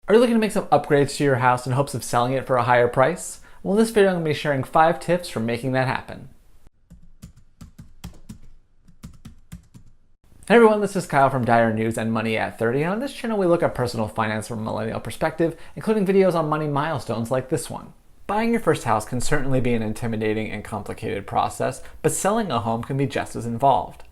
Are you looking to make some upgrades to your house in hopes of selling it for a higher price? Well, in this video, I'm going to be sharing 5 tips for making that happen. Hey everyone, this is Kyle from Dire News and Money at 30, and on this channel we look at personal finance from a millennial perspective, including videos on money milestones like this one. Buying your first house can certainly be an intimidating and complicated process, but selling a home can be just as involved.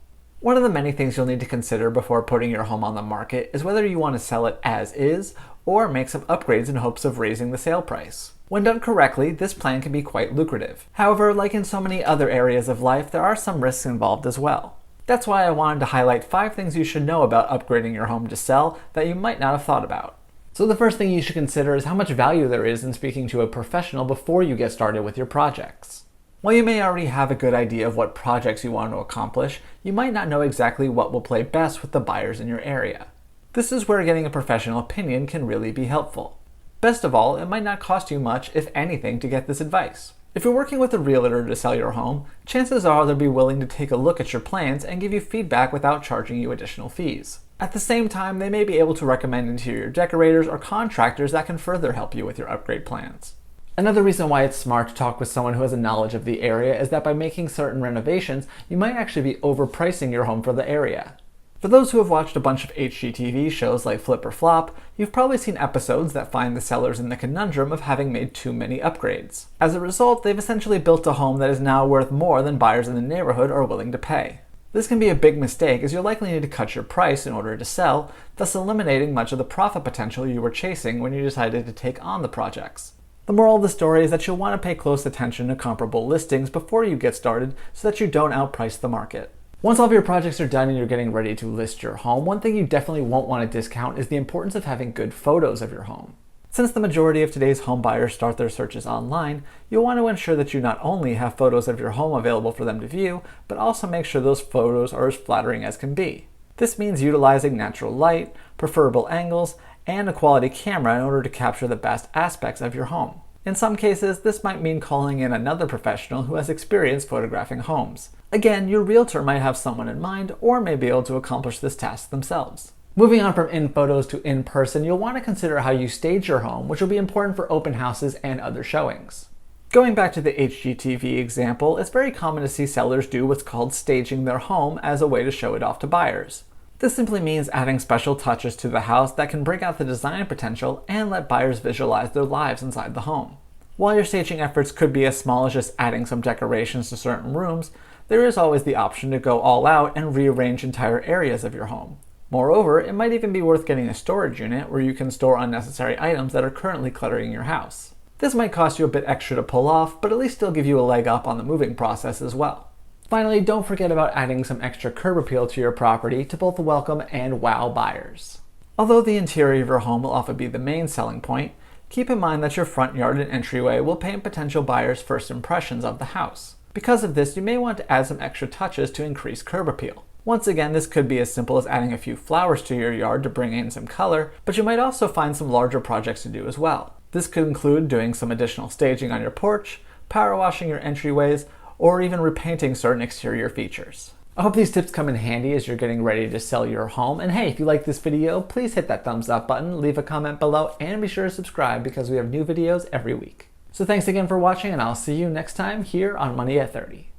One of the many things you'll need to consider before putting your home on the market is whether you want to sell it as is or make some upgrades in hopes of raising the sale price. When done correctly, this plan can be quite lucrative. However, like in so many other areas of life, there are some risks involved as well. That's why I wanted to highlight 5 things you should know about upgrading your home to sell that you might not have thought about. So the first thing you should consider is how much value there is in speaking to a professional before you get started with your projects. While you may already have a good idea of what projects you want to accomplish, you might not know exactly what will play best with the buyers in your area. This is where getting a professional opinion can really be helpful. Best of all, it might not cost you much, if anything, to get this advice. If you're working with a realtor to sell your home, chances are they'll be willing to take a look at your plans and give you feedback without charging you additional fees. At the same time, they may be able to recommend interior decorators or contractors that can further help you with your upgrade plans. Another reason why it's smart to talk with someone who has a knowledge of the area is that by making certain renovations, you might actually be overpricing your home for the area. For those who have watched a bunch of HGTV shows like Flip or Flop, you've probably seen episodes that find the sellers in the conundrum of having made too many upgrades. As a result, they've essentially built a home that is now worth more than buyers in the neighborhood are willing to pay. This can be a big mistake, as you'll likely need to cut your price in order to sell, thus eliminating much of the profit potential you were chasing when you decided to take on the projects. The moral of the story is that you'll want to pay close attention to comparable listings before you get started so that you don't outprice the market. Once all of your projects are done and you're getting ready to list your home, one thing you definitely won't want to discount is the importance of having good photos of your home. Since the majority of today's home buyers start their searches online, you'll want to ensure that you not only have photos of your home available for them to view, but also make sure those photos are as flattering as can be. This means utilizing natural light, preferable angles, and a quality camera in order to capture the best aspects of your home. In some cases, this might mean calling in another professional who has experience photographing homes. Again, your realtor might have someone in mind or may be able to accomplish this task themselves. Moving on from in photos to in person, you'll want to consider how you stage your home, which will be important for open houses and other showings. Going back to the HGTV example, it's very common to see sellers do what's called staging their home as a way to show it off to buyers. This simply means adding special touches to the house that can bring out the design potential and let buyers visualize their lives inside the home. While your staging efforts could be as small as just adding some decorations to certain rooms, there is always the option to go all out and rearrange entire areas of your home. Moreover, it might even be worth getting a storage unit where you can store unnecessary items that are currently cluttering your house. This might cost you a bit extra to pull off, but at least still give you a leg up on the moving process as well. Finally, don't forget about adding some extra curb appeal to your property to both welcome and wow buyers. Although the interior of your home will often be the main selling point, keep in mind that your front yard and entryway will paint potential buyers' first impressions of the house. Because of this, you may want to add some extra touches to increase curb appeal. Once again, this could be as simple as adding a few flowers to your yard to bring in some color, but you might also find some larger projects to do as well. This could include doing some additional staging on your porch, power washing your entryways, or even repainting certain exterior features. I hope these tips come in handy as you're getting ready to sell your home. And hey, if you like this video, please hit that thumbs up button, leave a comment below, and be sure to subscribe because we have new videos every week. So thanks again for watching, and I'll see you next time here on Money at 30.